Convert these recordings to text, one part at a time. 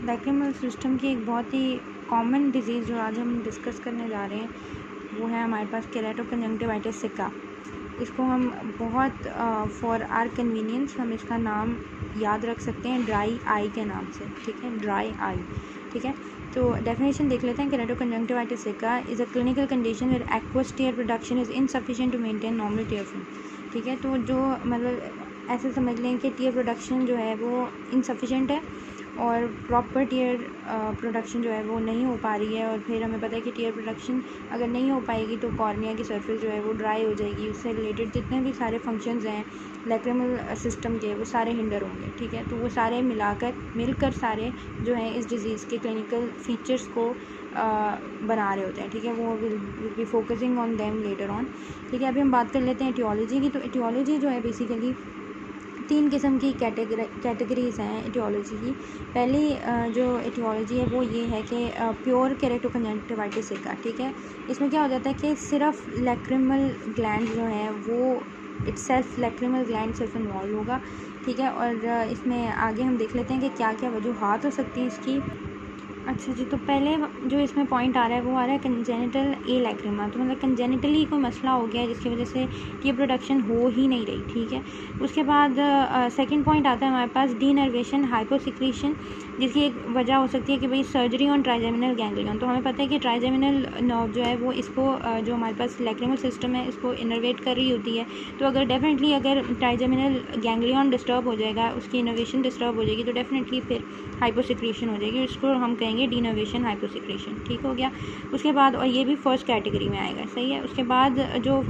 Lacrimal system की एक बहुत ही कॉमन डिजीज़ जो आज हम डिस्कस करने जा रहे हैं वो है हमारे पास केराटोकंजंक्टिवाइटिस सिका। इसको हम बहुत फॉर आर कन्वीनियंस हम इसका नाम याद रख सकते हैं ड्राई आई के नाम से, ठीक है, ड्राई आई, ठीक है। तो डेफिनेशन देख लेते हैं। Keratoconjunctivitis sicca is a clinical condition where aqueous tear production is insufficient to maintain normal tear film, ठीक है। तो जो मतलब ऐसे समझ लें कि टीयर प्रोडक्शन जो है वो इनसफिशिएंट है और प्रॉपर टीयर प्रोडक्शन जो है वो नहीं हो पा रही है, और फिर हमें पता है कि टीयर प्रोडक्शन अगर नहीं हो पाएगी तो कॉर्निया की सरफेस जो है वो ड्राई हो जाएगी। उससे रिलेटेड जितने भी सारे फंक्शंस हैं लैक्रिमल सिस्टम के वो सारे हिंडर होंगे, ठीक है। तो वो सारे मिलकर सारे जो हैं इस डिज़ीज़ के क्लिनिकल फीचर्स को बना रहे होते हैं, ठीक है। वो will be focusing on them later on, ठीक है। अभी हम बात कर लेते हैं एटियोलॉजी की। तो एटियोलॉजी जो है बेसिकली 3 किस्म की कैटेगरीज़ हैं एटियोलॉजी की। पहली जो एटियोलॉजी है वो ये है कि प्योर केराटोकंजंक्टिवाइटिस सिका, ठीक है। इसमें क्या हो जाता है कि सिर्फ लैक्रिमल ग्लैंड जो है वो इटसेल्फ लैक्रिमल ग्लैंड सिर्फ इन्वॉल्व होगा, ठीक है। और इसमें आगे हम देख लेते हैं कि क्या क्या वजूहात हो सकती हैं इसकी। अच्छा जी, तो पहले जो इसमें पॉइंट आ रहा है वो आ रहा है कंजेनिटल ए लैक्रिमा। तो मतलब कंजेनिटली कोई मसला हो गया है जिसकी वजह से ये प्रोडक्शन हो ही नहीं रही, ठीक है। उसके बाद सेकंड पॉइंट आता है हमारे पास डीनर्वेशन हाइपोसिक्रीशन, जिसकी एक वजह हो सकती है कि भाई सर्जरी ऑन ट्राइजेमिनल गैंग्लियन। तो हमें पता है कि ट्राइजेमिनल नर्व जो है वो इसको जो हमारे पास लैक्रिमल सिस्टम है इसको इनर्वेट कर रही होती है। तो अगर डेफिनेटली अगर ट्राइजेमिनल गैंग्लियन डिस्टर्ब हो जाएगा, उसकी इनर्वेशन डिस्टर्ब हो जाएगी, तो डेफिनेटली फिर हाइपोसिक्रीशन हो जाएगी। इसको हम कहेंगे डीनर्वेशन हाइपोसिक्रेशन, ठीक हो गया। उसके बाद और ये भी फर्स्ट कैटेगरी में आएगा, सही है। उसके बाद जो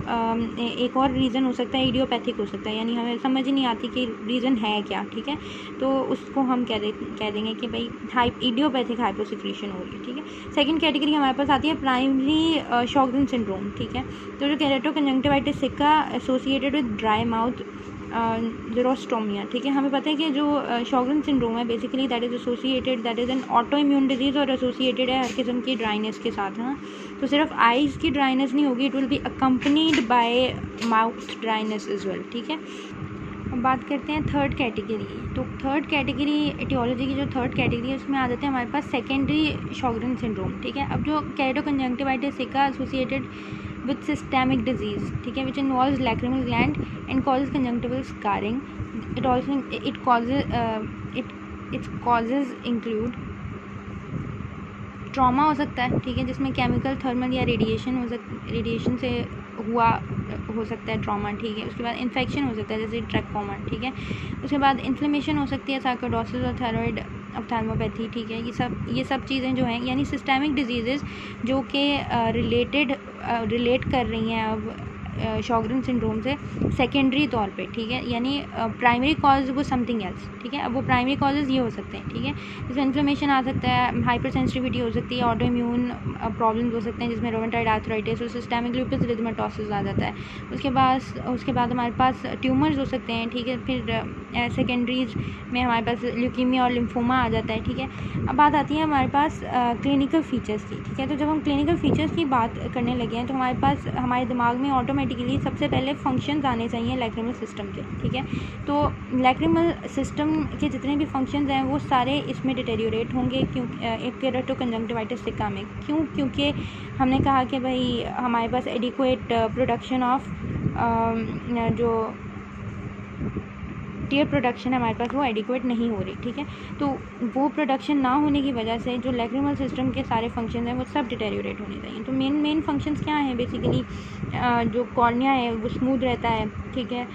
एक और रीज़न हो सकता है इडियोपैथिक हो सकता है, यानी हमें समझ ही नहीं आती कि रीज़न है क्या, ठीक है। तो उसको हम कह देंगे कि भाई इडियोपैथिक हाइपोसिक्रेशन हो रही है, ठीक है। सेकंड कैटेगरी हमारे पास आती है प्राइमरी शॉगरेन सिंड्रोम, ठीक है। तो जो केराटोकंजंक्टिवाइटिस सिका associated with dry mouth xerostomia, ठीक है। हमें पता है कि जो शॉगरेन सिंड्रोम है basically that is an auto immune disease और एसोसिएटेड है हर किस्म की ड्राइनेस के साथ, है ना। तो सिर्फ आइज़ की ड्राइनेस नहीं होगी, it will be accompanied by mouth dryness is well, ठीक है। अब बात करते हैं थर्ड कैटेगरी। तो थर्ड कैटेगरी एटियोलॉजी की जो थर्ड कैटेगरी है उसमें आ जाते हैं हमारे पास सेकेंडरी शॉगरेन सिंड्रोम, ठीक है। अब जो केराटोकंजंक्टिवाइटिस सिका एसोसिएटेड with systemic disease, ठीक है, which involves lacrimal gland and causes conjunctival scarring. Its causes include trauma हो सकता है, ठीक है, जिसमें केमिकल थर्मल या रेडिएशन से हो सकता है ट्रॉमा, ठीक है। उसके बाद इन्फेक्शन हो सकता है जैसे ट्रैकोमा, ठीक है। उसके बाद इन्फ्लेमेशन हो सकती है सार्कोइडोसिस और थायराइड ऑप्थेल्मोपैथी, ठीक है। ये सब चीज़ें जो हैं यानी सिस्टेमिक डिजीज़ेज़ जो कि रिलेट कर रही हैं अब शॉगरेन सिंड्रोम से सेकेंडरी तौर पे, ठीक है। यानी प्राइमरी कॉज वो समथिंग एल्स, ठीक है। अब वो प्राइमरी कॉजेज़ ये हो सकते हैं, ठीक है, जिसमें इन्फ्लेमेशन आ सकता है, हाइपर सेंसिटिविटी हो सकती है, ऑटो इम्यून प्रॉब्लम्स हो सकते हैं जिसमें रोमेटॉइड आर्थराइटिस और सिस्टेमिक लूपस एरिथेमेटोसिस आ जाता है। उसके बाद हमारे पास ट्यूमर्स हो सकते हैं, ठीक है। फिर सेकेंडरीज में हमारे पास ल्यूकीमिया और लिम्फोमा आ जाता है, ठीक है। अब बात आती है हमारे पास क्लिनिकल फीचर्स की, ठीक है। तो जब हम क्लिनिकल फीचर्स की बात करने लगे हैं तो हमारे पास हमारे दिमाग में ऑटोमेटिकली सबसे पहले फंक्शंस आने चाहिए लैक्रिमल सिस्टम के, ठीक है। तो लैक्रिमल सिस्टम के जितने भी फंक्शंस हैं वो सारे इसमें डिटेरियोरेट होंगे एक केराटोकंजंक्टिवाइटिस सिका में। क्योंकि हमने कहा कि भाई हमारे पास एडिक्वेट प्रोडक्शन ऑफ जो टीयर प्रोडक्शन है हमारे पास वो एडिक्वेट नहीं हो रही, ठीक है। तो वो प्रोडक्शन ना होने की वजह से जो लैक्रिमल सिस्टम के सारे फंक्शन हैं वो सब डिटेरियोरेट होने चाहिए। तो मेन फंक्शंस क्या हैं बेसिकली, जो कॉर्निया है वो स्मूथ रहता है, ठीक है।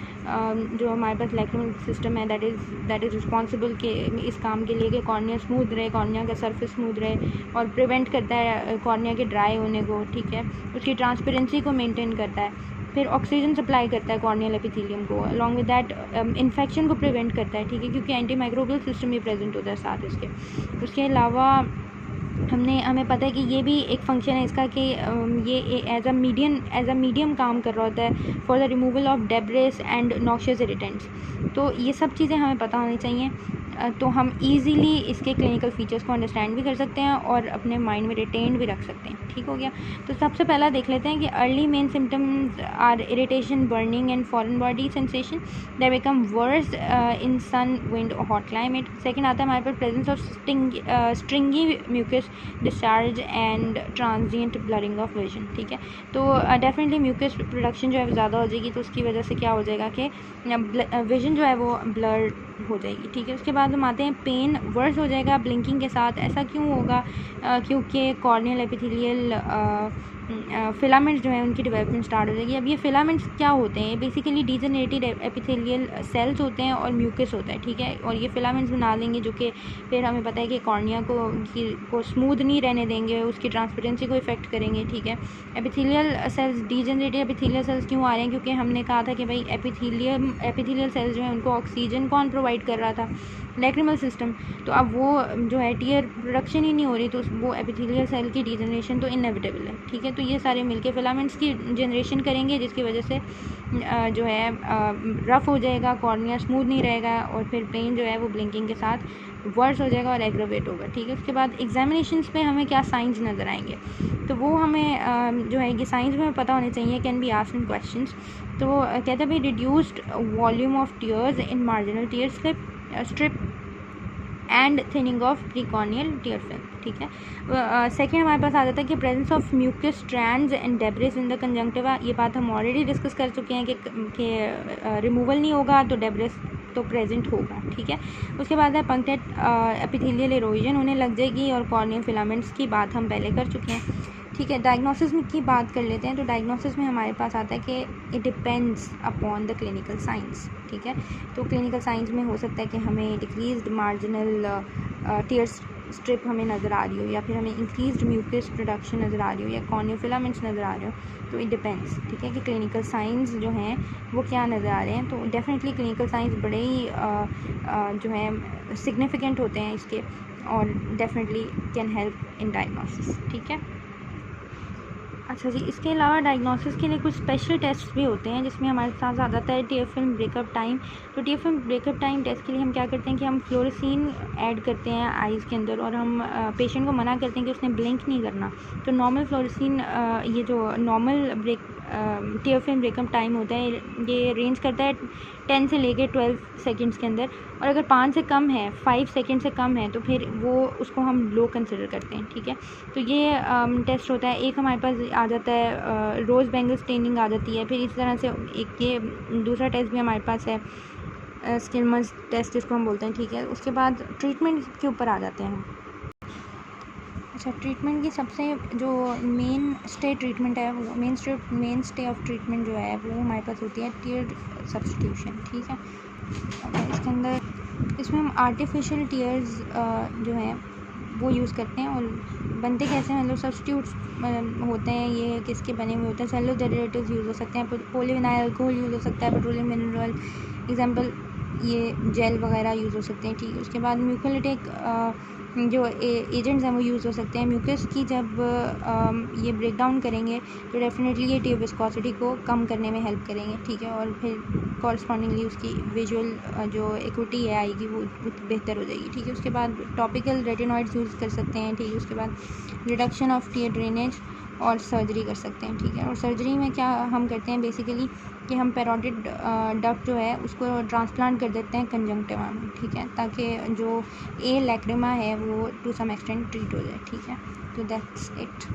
जो हमारे पास लैक्रिमल सिस्टम है दैट इज़ रिस्पॉन्सिबल के इस काम के लिए कि कॉर्निया स्मूथ रहे, कॉर्निया का सरफेस स्मूथ रहे और प्रिवेंट करता है कॉर्निया के ड्राई होने को, ठीक है। उसकी ट्रांसपेरेंसी को मेंटेन करता है। फिर ऑक्सीजन सप्लाई करता है कॉर्नियल एपिथेलियम को, अलॉन्ग विद दैट इन्फेक्शन को प्रिवेंट करता है, ठीक है, क्योंकि एंटी माइक्रोबियल सिस्टम भी प्रेजेंट होता है साथ इसके। उसके अलावा हमें पता है कि ये भी एक फंक्शन है इसका कि ये एज अ मीडियम काम कर रहा होता है for the removal of debris and noxious irritants. तो ये सब चीज़ें हमें पता होनी चाहिए। तो हम इजीली इसके क्लिनिकल फीचर्स को अंडरस्टैंड भी कर सकते हैं और अपने माइंड में रिटेन भी रख सकते हैं। ठीक हो गया। तो सबसे पहला देख लेते हैं कि early main symptoms are irritation, burning and foreign body sensation that become worse in sun, wind और हॉट क्लाइमेट। सेकंड आता है हमारे पास presence of stringy mucus discharge and transient blurring of vision. ठीक है, तो डेफिनेटली म्यूकस प्रोडक्शन जो है ज़्यादा हो जाएगी, तो उसकी वजह से क्या हो जाएगा कि विजन जो है वो ब्लर हो जाएगी। ठीक है, उसके बाद हम आते हैं पेन वर्स हो जाएगा ब्लिंकिंग के साथ। ऐसा क्यों होगा? क्योंकि कॉर्नियल एपिथेलियल फिलामेंट्स जो है उनकी डेवलपमेंट स्टार्ट हो जाएगी। अब ये फिलामेंट्स क्या होते हैं? बेसिकली डीजेनरेटेड एपिथेलियल सेल्स होते हैं और म्यूकस होता है। ठीक है, और ये फिलामेंट्स बना देंगे जो कि फिर हमें पता है कि कॉर्निया को स्मूथ नहीं रहने देंगे, उसकी ट्रांसपेरेंसी को इफेक्ट करेंगे। ठीक है, epithelial cells, degenerated epithelial cells क्यों आ रहे हैं? क्योंकि हमने कहा था कि भाई एपिथेलियल सेल्स जो है उनको ऑक्सीजन कौन प्रोवाइड कर रहा था? Lacrimal system. तो अब वो जो है टीयर प्रोडक्शन ही नहीं हो रही, तो वो एपिथेलियल सेल की डीजनरेशन तो इनएविटेबल है। ठीक है, तो ये सारे मिलके फिलामेंट्स की जनरेशन करेंगे, जिसकी वजह से जो है रफ़ हो जाएगा, कॉर्निया स्मूथ नहीं रहेगा और फिर पेन जो है वो ब्लिंकिंग के साथ वर्स हो जाएगा और एग्रावेट होगा। ठीक है, उसके बाद एग्जामिनेशंस पे हमें क्या साइंस नज़र आएंगे, तो वो हमें जो है ये साइंस में पता होने चाहिए, can be asked in questions. तो कहते हैं भाई reduced volume of tears in marginal tear strip and thinning of precorneal tear film. ठीक है, सेकेंड हमारे पास आ जाता है कि presence of mucus strands and debris in the conjunctiva. ये बात हम ऑलरेडी डिस्कस कर चुके हैं कि रिमूवल नहीं होगा तो डेब्रिस तो प्रेजेंट होगा। ठीक है, उसके बाद है पंक्टेड एपिथेलियल इरोजन होने लग जाएगी और कॉर्नियल फिलामेंट्स की बात हम पहले कर चुके हैं। ठीक है, डायग्नोसिस की बात कर लेते हैं। तो डायग्नोसिस में हमारे पास आता है कि it depends upon the clinical science. ठीक है, तो क्लिनिकल साइंस में हो सकता है कि हमें डिक्रीज्ड मार्जिनल टीयर स्ट्रिप हमें नज़र आ रही हो, या फिर हमें इंक्रीज्ड म्यूकस प्रोडक्शन नज़र आ रही हो, या कॉर्नियल फिलामेंट्स नज़र आ रहे हो। तो इट डिपेंड्स। ठीक है, कि क्लिनिकल साइंस जो हैं वो क्या नज़र आ रहे हैं। तो डेफिनेटली क्लिनिकल साइंस बड़े ही जो है सिग्निफिकेंट होते हैं इसके, और definitely can help in diagnosis. ठीक है, अच्छा जी, इसके अलावा डायग्नोसिस के लिए कुछ स्पेशल टेस्ट भी होते हैं, जिसमें हमारे साथ आ जाता है टीयर फिल्म ब्रेकअप टाइम। तो tear film breakup time test के लिए हम क्या करते हैं कि हम फ्लोरोसिन ऐड करते हैं आइज़ के अंदर, और हम पेशेंट को मना करते हैं कि उसने ब्लिंक नहीं करना। तो नॉर्मल फ्लोरोसिन, ये जो normal tear film breakup time होता है, ये रेंज करता है 10 से लेके 12 सेकेंड्स के अंदर, और अगर 5 से कम है, 5 सेकेंड से कम है, तो फिर वो उसको हम लो कंसिडर करते हैं। ठीक है, तो ये टेस्ट होता है। एक हमारे पास आ जाता है रोज़ बेंगल स्टेनिंग आ जाती है। फिर इस तरह से एक ये दूसरा टेस्ट भी हमारे पास है, स्किलमस टेस्ट जिसको हम बोलते हैं। ठीक है, उसके बाद ट्रीटमेंट के ऊपर आ जाते हैं। अच्छा, ट्रीटमेंट की सबसे जो मेन स्टे ट्रीटमेंट है, वो मेन स्टे ऑफ ट्रीटमेंट जो है वो हमारे पास होती है टीयर सब्स्टिट्यूशन। ठीक है, इसके अंदर इसमें हम आर्टिफिशियल टीयर्स जो हैं वो यूज़ करते हैं, और बनते कैसे हैं, मतलब सब्स्टिट्यूट्स होते हैं, ये किसके बने हुए होते हैं। सेलुलर डेरिवेटिव्स यूज़ हो सकते हैं, पॉलीविनाइल अल्कोहल यूज़ हो सकता है, पेट्रोलियम मिनरल एग्जांपल ये जेल वगैरह यूज़ हो सकते हैं। ठीक है, उसके बाद म्यूकोलिटिक जो एजेंट्स हैं वो यूज़ हो सकते हैं। म्यूकस की जब ये ब्रेक डाउन करेंगे तो डेफिनेटली ये टीयर विस्कोसिटी को कम करने में हेल्प करेंगे। ठीक है, और फिर कॉरस्पॉन्डिंगली उसकी विजुअल जो एक्यूटी है आएगी वो बेहतर हो जाएगी। ठीक है, उसके बाद टॉपिकल रेटिनॉइड्स यूज़ कर सकते हैं। ठीक है, उसके बाद रिडक्शन ऑफ टीयर ड्रेनेज और सर्जरी कर सकते हैं। ठीक है, और सर्जरी में क्या हम करते हैं बेसिकली कि हम पैरोटिड डक्ट जो है उसको ट्रांसप्लांट कर देते हैं कंजंक्टिवा में। ठीक है, ताकि जो लैक्रिमा है वो टू सम एक्सटेंट ट्रीट हो जाए। ठीक है, तो दैट्स इट।